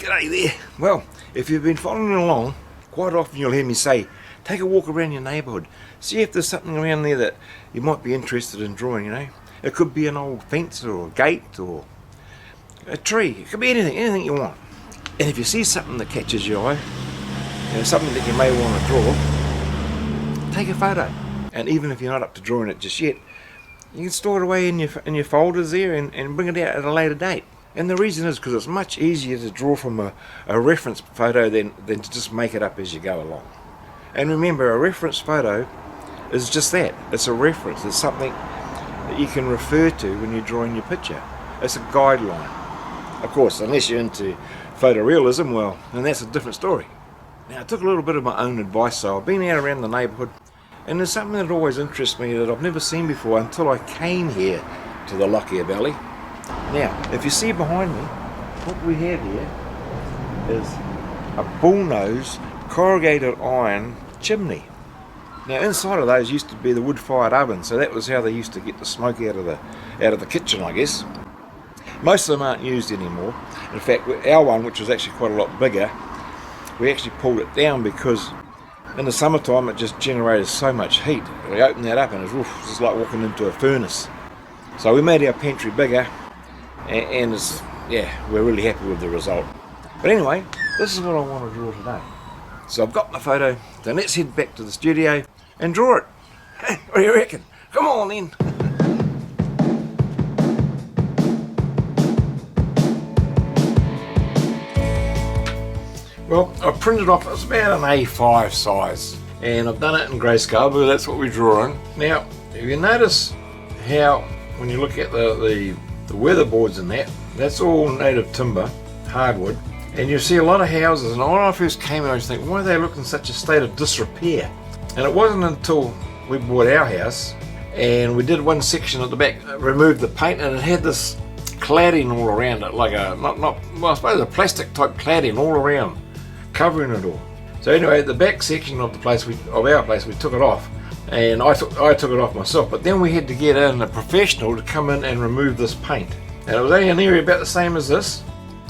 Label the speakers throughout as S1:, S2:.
S1: G'day there. Well, if you've been following along, quite often you'll hear me say, take a walk around your neighbourhood. See if there's something around there that you might be interested in drawing, you know. It could be an old fence or a gate or a tree. It could be anything you want. And if you see something that catches your eye, you know, something that you may want to draw, take a photo. And even if you're not up to drawing it just yet, you can store it away in your folders there and bring it out at a later date. And the reason is because it's much easier to draw from a reference photo than to just make it up as you go along. And remember, a reference photo is just that. It's a reference. It's something that you can refer to when you're drawing your picture. It's a guideline. Of course, unless you're into photorealism, well, then that's a different story. Now, I took a little bit of my own advice, so I've been out around the neighbourhood, and there's something that always interests me that I've never seen before until I came here to the Lockyer Valley. Now, if you see behind me, what we have here is a Bullnose corrugated iron chimney. Now, inside of those used to be the wood-fired oven, so that was how they used to get the smoke out of the kitchen, I guess. Most of them aren't used anymore. In fact, our one, which was actually quite a lot bigger, we actually pulled it down because in the summertime it just generated so much heat. We opened that up and it was just like walking into a furnace. So we made our pantry bigger, and it's, yeah, we're really happy with the result. But anyway, this is what I want to draw today. So I've got my photo, so let's head back to the studio and draw it. Hey, what do you reckon? Come on then. Well, I printed off, it's about an A5 size, and I've done it in grayscale, but that's what we're drawing. Now, if you notice how, when you look at the weatherboards and that's all native timber, hardwood, and you see a lot of houses, and when I first came here I was thinking, why do they look in such a state of disrepair? And it wasn't until we bought our house and we did one section at the back, removed the paint, and it had this cladding all around it, like well, I suppose a plastic type cladding all around, covering it all. So anyway, the back section of our place, we took it off, and I took it off myself. But then we had to get in a professional to come in and remove this paint, and it was only an area about the same as this,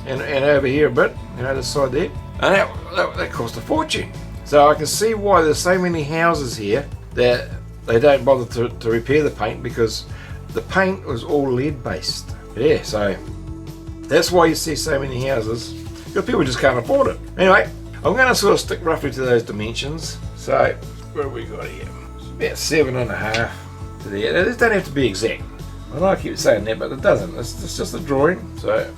S1: and over here a bit, you know, this side there, and that cost a fortune. So I can see why there's so many houses here that they don't bother to repair the paint, because the paint was all lead based. Yeah, so that's why you see so many houses, because people just can't afford it. Anyway, I'm going to sort of stick roughly to those dimensions. So what have we got here? It's about 7.5 to there. It don't have to be exact. I know I keep saying that, but it doesn't. It's just a drawing. So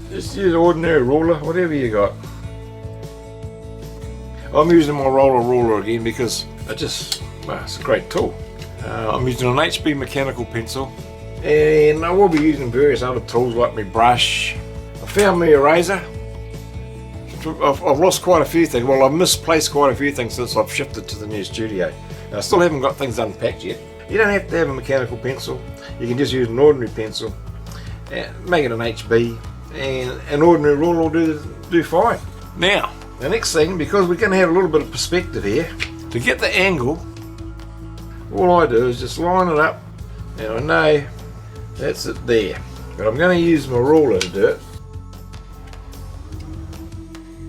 S1: just use an ordinary ruler, whatever you got. I'm using my roller ruler again because it's a great tool. I'm using an HB mechanical pencil, and I will be using various other tools like my brush. I found me a razor. I've lost quite a few things. Well, I've misplaced quite a few things since I've shifted to the new studio. Now, I still haven't got things unpacked yet. You don't have to have a mechanical pencil. You can just use an ordinary pencil, make it an HB, and an ordinary ruler will do fine. Now, the next thing, because we're going to have a little bit of perspective here, to get the angle, all I do is just line it up, and I know that's it there. But I'm going to use my ruler to do it.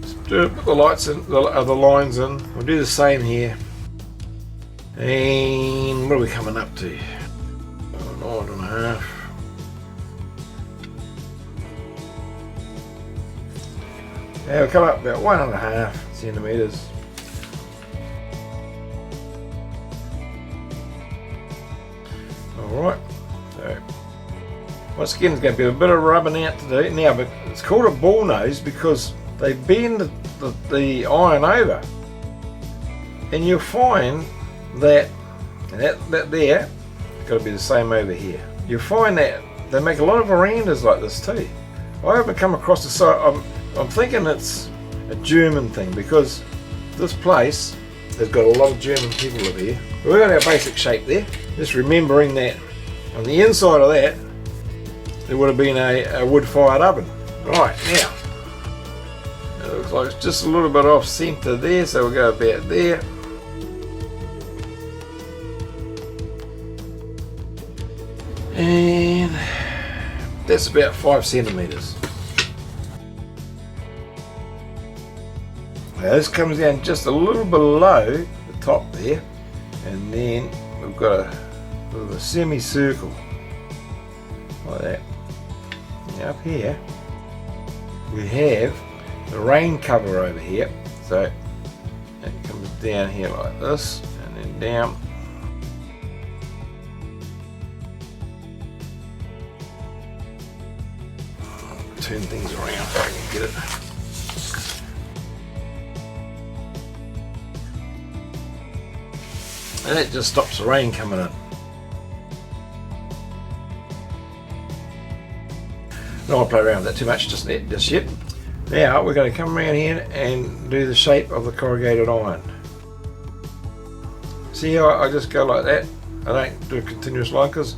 S1: Just put the lights in, the lines in. I'll do the same here. And what are we coming up to? 9.5. Now we'll come up about 1.5 centimetres. Alright, so once again there's going to be a bit of rubbing out to do now, but it's called a Bullnose because they bend the iron over, and you'll find that there, it's got to be the same over here. You'll find that they make a lot of verandas like this too. I haven't come across the site. I'm thinking it's a German thing because this place has got a lot of German people live here. We've got our basic shape there. Just remembering that on the inside of that there would have been a wood-fired oven. Right, now it looks like it's just a little bit off centre there, so we'll go about there. And that's about 5 centimetres. Now this comes down just a little below the top there, and then we've got a bit of a semicircle like that. Now up here we have the rain cover over here, so it comes down here like this and then down. Turn things around if I can get it. And that just stops the rain coming in. I don't want to play around with that too much just yet. Now we're going to come around here and do the shape of the corrugated iron. See how I just go like that? I don't do a continuous line because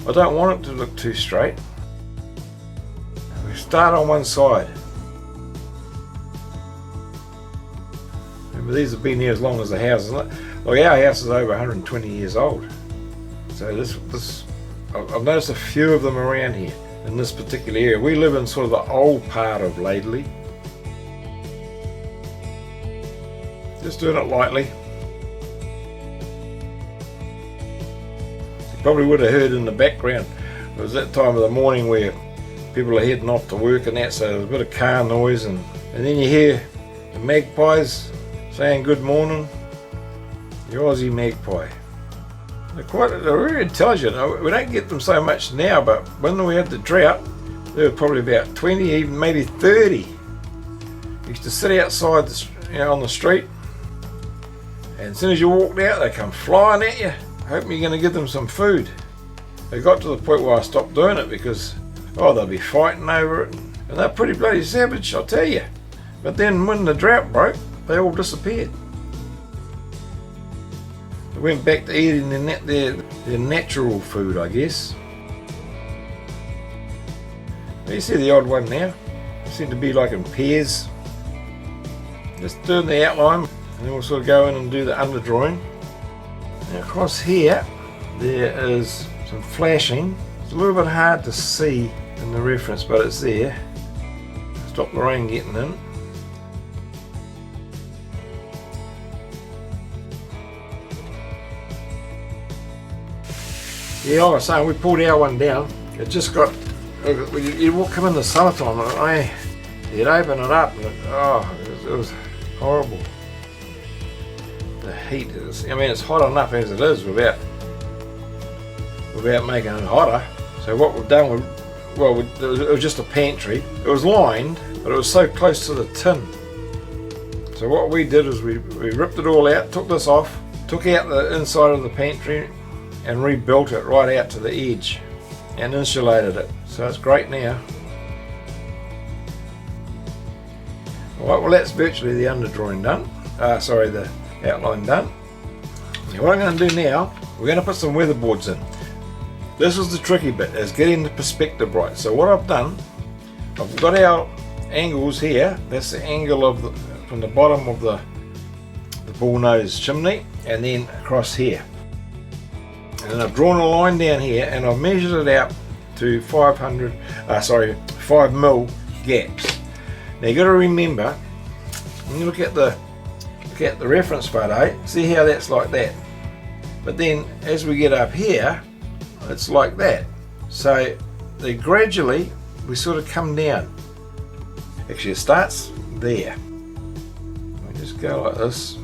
S1: I don't want it to look too straight. We start on one side. Remember, these have been here as long as the house, isn't it? Like our house is over 120 years old. So I've noticed a few of them around here in this particular area. We live in sort of the old part of Laidley. Just doing it lightly. You probably would have heard in the background, it was that time of the morning where people are heading off to work and that, so there's a bit of car noise, and then you hear the magpies saying good morning. The Aussie magpie. They're very intelligent. We don't get them so much now, but when we had the drought, there were probably about 20, even maybe 30. We used to sit outside on the street, and as soon as you walked out, they come flying at you, hoping you're going to give them some food. It got to the point where I stopped doing it because, they'll be fighting over it, and they're pretty bloody savage, I'll tell you. But then when the drought broke, they all disappeared. They went back to eating their natural food, I guess. You see the odd one now. They seem to be like in pairs. Just doing the outline, and then we'll sort of go in and do the underdrawing. Now across here, there is some flashing. It's a little bit hard to see in the reference, but it's there. Stop the rain getting in. Yeah, I was saying, we pulled our one down. It just got, you walk come in the summertime, you'd open it up, and it was horrible. The heat is, it's hot enough as it is without making it hotter. So what we've done, it was just a pantry. It was lined, but it was so close to the tin. So what we did is we ripped it all out, took this off, took out the inside of the pantry, and rebuilt it right out to the edge and insulated it, so it's great now. Alright, well that's virtually the underdrawing done, the outline done. Now what I'm going to do now, we're going to put some weatherboards in. This is the tricky bit, is getting the perspective right. So what I've done, I've got our angles here. That's the angle from the bottom of the Bullnose chimney, and then across here. And I've drawn a line down here, and I've measured it out to 5 mil gaps. Now you got to remember, when you look at the reference photo, see how that's like that. But then as we get up here, it's like that. So gradually we sort of come down. Actually, it starts there. We just go like this,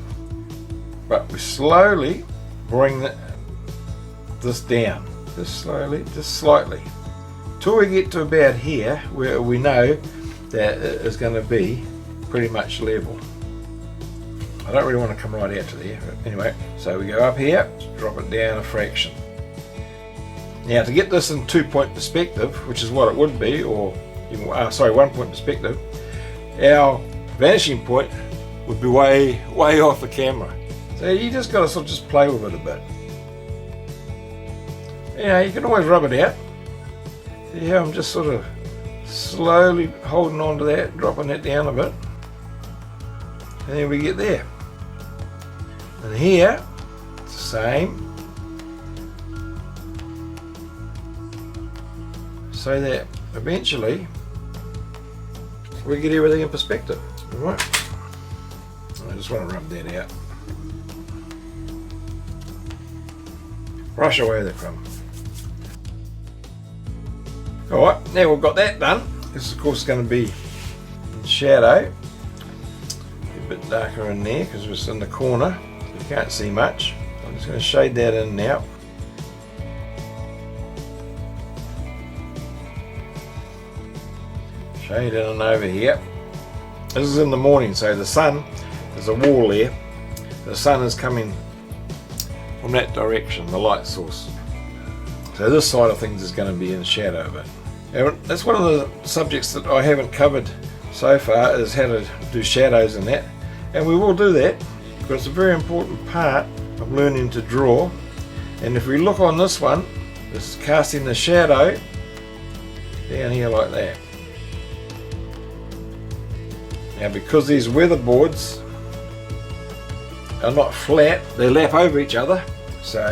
S1: but we slowly bring this down, just slowly, just slightly, till we get to about here where we know that it is going to be pretty much level. I don't really want to come right out to there, but anyway, so we go up here, drop it down a fraction. Now to get this in 2-point perspective, which is what it would be, or even, 1-point perspective, our vanishing point would be way off the camera. So you just got to sort of just play with it a bit. You can always rub it out. See how I'm just sort of slowly holding on to that, dropping that down a bit, and then we get there. And here, it's the same, so that eventually we get everything in perspective. All right. just want to rub that out. Brush away the crumb. Alright, now we've got that done. This is of course going to be in shadow. A bit darker in there because it's in the corner. You can't see much. I'm just going to shade that in now. Shade in and over here. This is in the morning, so the sun, there's a wall there. The sun is coming from that direction, the light source. So this side of things is going to be in shadow a bit. And that's one of the subjects that I haven't covered so far, is how to do shadows and that. And we will do that, because it's a very important part of learning to draw. And if we look on this one, this is casting the shadow down here like that. Now because these weatherboards are not flat, they lap over each other, so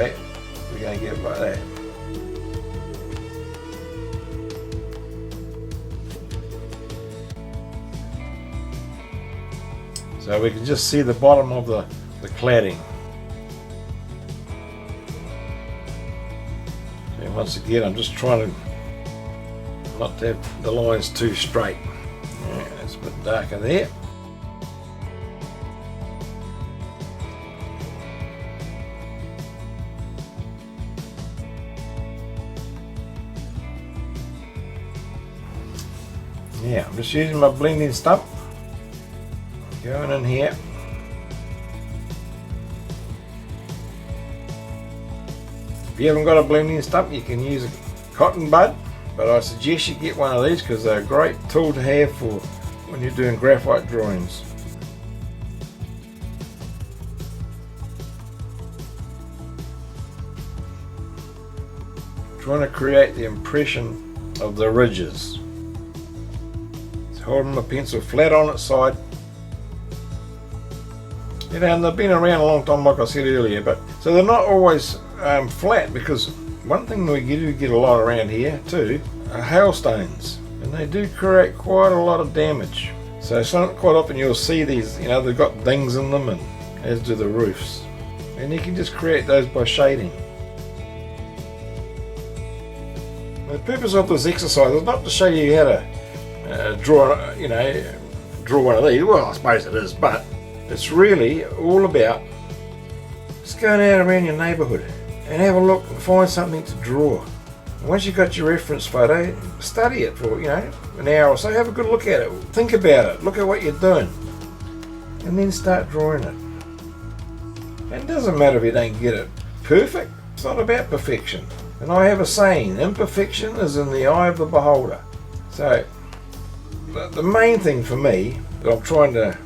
S1: we're going to get it like that. So we can just see the bottom of the cladding. And once again, I'm just trying to not to have the lines too straight. Yeah, that's a bit darker there. Yeah, I'm just using my blending stump. Going in here. If you haven't got a blending stump, you can use a cotton bud, but I suggest you get one of these because they're a great tool to have for when you're doing graphite drawings. Trying to create the impression of the ridges. So holding my pencil flat on its side. You know, and they've been around a long time, like I said earlier, but so they're not always flat, because one thing we get a lot around here too are hailstones, and they do create quite a lot of damage. So it's not quite often you'll see these, you know, they've got dings in them, and as do the roofs, and you can just create those by shading. The purpose of this exercise is not to show you how to draw, you know, draw one of these. Well, I suppose it is, but it's really all about just going out around your neighbourhood and have a look and find something to draw. And once you've got your reference photo, study it for, you know, an hour or so. Have a good look at it, think about it, look at what you're doing, and then start drawing it. And it doesn't matter if you don't get it perfect. It's not about perfection. And I have a saying, imperfection is in the eye of the beholder. So the main thing for me that I'm trying to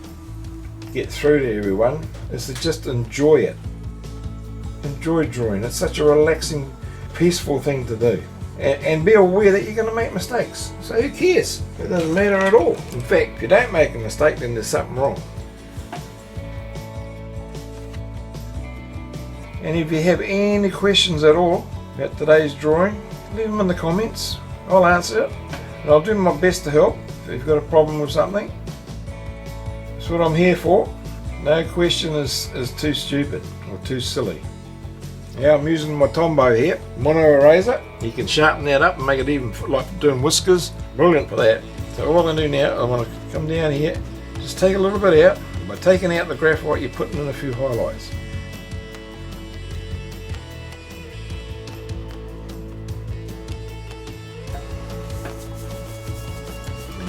S1: get through to everyone is to just enjoy it. Enjoy drawing. It's such a relaxing, peaceful thing to do. And be aware that you're going to make mistakes. So who cares? It doesn't matter at all. In fact, if you don't make a mistake, then there's something wrong. And if you have any questions at all about today's drawing, leave them in the comments. I'll answer it. And I'll do my best to help if you've got a problem with something. That's what I'm here for. No question is too stupid or too silly. Now I'm using my Tombow here, mono eraser. You can sharpen that up and make it even like doing whiskers. Brilliant for that. So all I'm going to do now, I want to come down here, just take a little bit out. By taking out the graphite, you're putting in a few highlights.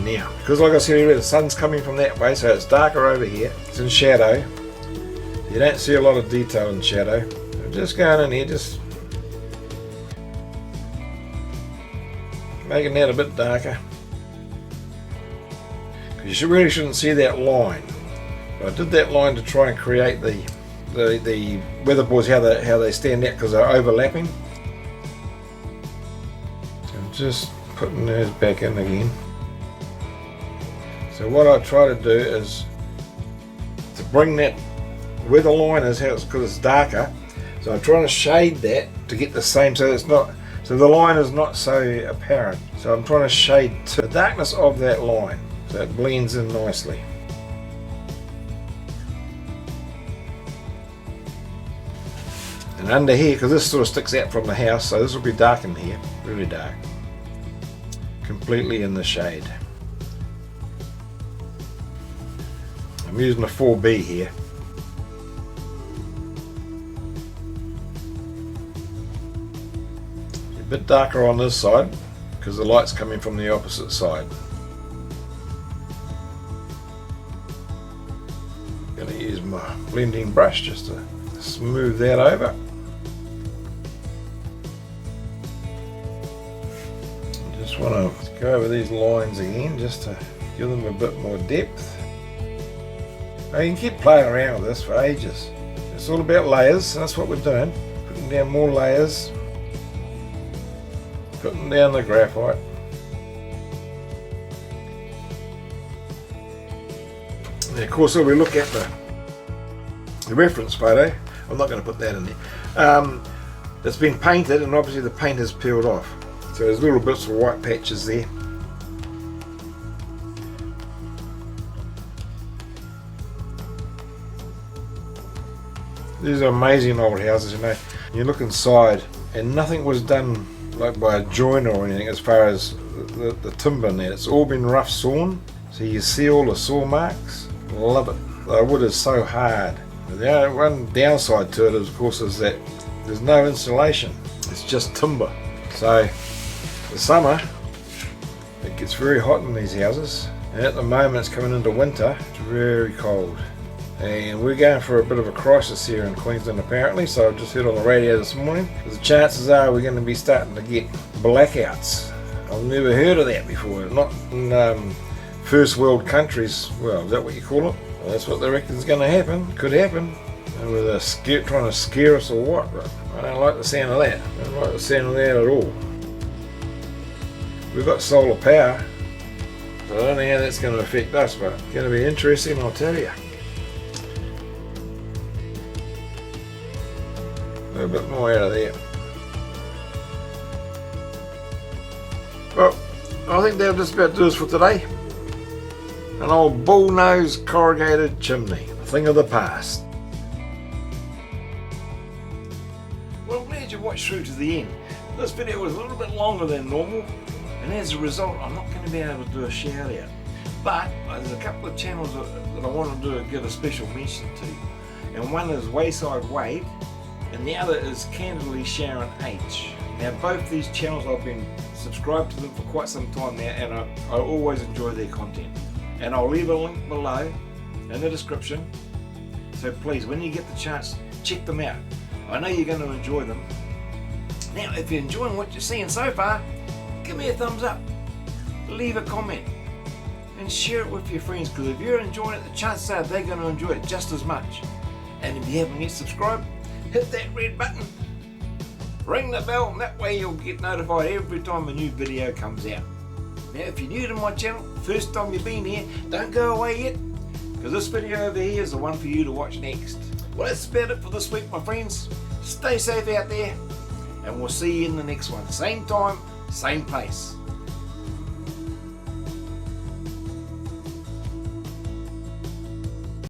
S1: Now, because like I said earlier, the sun's coming from that way, so it's darker over here. It's in shadow. You don't see a lot of detail in shadow. So just going in here, just making that a bit darker. Because you really shouldn't see that line. But I did that line to try and create the weatherboards, how they stand out, because they're overlapping. So I'm just putting those back in again. So what I try to do is to bring that where the line is, because it's darker. So I'm trying to shade that to get the same, so it's not, so the line is not so apparent. So I'm trying to shade to the darkness of that line, so it blends in nicely. And under here, because this sort of sticks out from the house, so this will be dark in here, really dark. Completely in the shade. I'm using a 4B here. A bit darker on this side because the light's coming from the opposite side. Gonna use my blending brush just to smooth that over. Just want to go over these lines again just to give them a bit more depth. Now you can keep playing around with this for ages. It's all about layers, that's what we're doing. Putting down more layers, putting down the graphite. And of course, when we look at the reference photo, I'm not going to put that in there. It's been painted, and obviously the paint has peeled off. So there's little bits of white patches there. These are amazing old houses, you know. You look inside, and nothing was done like by a joiner or anything as far as the timber in there. It's all been rough sawn, so you see all the saw marks. Love it. The wood is so hard. The only one downside to it, of course, is that there's no insulation. It's just timber. So the summer, it gets very hot in these houses, and at the moment it's coming into winter. It's very cold, and we're going for a bit of a crisis here in Queensland apparently. So I've just heard on the radio this morning, the chances are we're going to be starting to get blackouts. I've never heard of that before. Not in first world countries. Well, is that what you call it? Well, that's what they reckon is going to happen. Could happen. And with a trying to scare us or what? But I don't like the sound of that. I don't like the sound of that at all. We've got solar power, so I don't know how that's going to affect us, but it's going to be interesting, I'll tell you. A little bit more out of there. Well, I think that'll just about do us for today. An old bullnose corrugated chimney, a thing of the past. Well, I'm glad you watched through to the end. This video was a little bit longer than normal, and as a result I'm not going to be able to do a shout out. But there's a couple of channels that I want to give a special mention to. And one is Wayside Wade, and the other is Candidly Sharon H. Now both these channels I've been subscribed to them for quite some time now, and I always enjoy their content. And I'll leave a link below in the description, so please, when you get the chance, check them out. I know you're going to enjoy them. Now if you're enjoying what you're seeing so far, give me a thumbs up, leave a comment, and share it with your friends, because if you're enjoying it, the chances are they're going to enjoy it just as much. And if you haven't yet subscribed, hit that red button, ring the bell, and that way you'll get notified every time a new video comes out. Now if you're new to my channel, first time you've been here, don't go away yet, because this video over here is the one for you to watch next. Well, that's about it for this week, my friends. Stay safe out there, and we'll see you in the next one. Same time, same place.